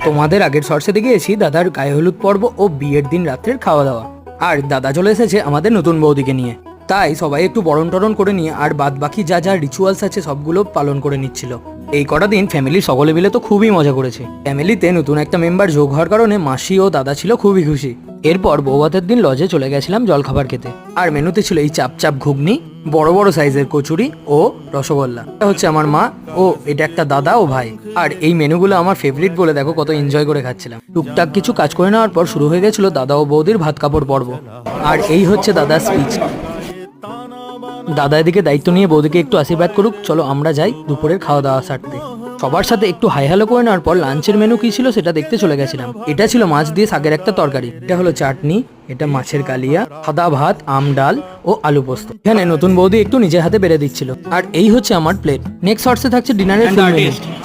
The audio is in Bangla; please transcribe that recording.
তোমাদের আগের শর্টসে দেখিয়েছি দাদার গায়ে হলুদ পর্ব ও বিয়ের দিন রাত্রের খাওয়া দাওয়া। আর দাদা চলে এসেছে আমাদের নতুন বৌদিকে নিয়ে, তাই সবাই একটু বরণ টরণ করে নিয়ে আর বাদ বাকি যা যা রিচুয়ালস আছে সবগুলো পালন করে নিচ্ছিল। এই কটা দিন ফ্যামিলির সকলে মিলে তো খুবই মজা করেছে। ফ্যামিলিতে নতুন একটা মেম্বার যোগ হওয়ার কারণে মাসি ও দাদা ছিল খুবই খুশি। এরপর বৌভাতের দিন লজে চলে গেছিলাম জলখাবার খেতে। আর মেনুতে ছিল এই চাপ চাপ ঘুগনি, বড় বড় সাইজের কচুরি ও রসগোল্লা। এটা হচ্ছে আমার মা ও এটা একটা দাদা ও ভাই। আর এই মেনুগুলো আমার ফেভারিট বলে দেখো কত এনজয় করে খাচ্ছিলাম। টুকটাক কিছু কাজ করে নেওয়ার পর শুরু হয়ে গেছিল দাদা ও বৌদির ভাত কাপড় পর্ব। আর এই হচ্ছে দাদার স্পিচ। দাদা এদিকে দায়িত্ব নিয়ে বৌদিকে একটু আশীর্বাদ করুক, চলো আমরা যাই দুপুরের খাওয়া দাওয়া সারতে। সবার সাথে একটু হাই হ্যালো করে নেওয়ার পর লাঞ্চের মেনু কি ছিল সেটা দেখতে চলে গেছিলাম। এটা ছিল মাছ দিয়ে শাকের একটা তরকারি, এটা হলো চাটনি, এটা মাছের কালিয়া, সাদা ভাত, আম ডাল ও আলু পোস্ত। এখানে নতুন বৌদি একটু নিজের হাতে বেড়ে দিচ্ছিল। আর এই হচ্ছে আমার প্লেট। নেক্সট শর্টসে থাকছে ডিনারের ফুল মেনু।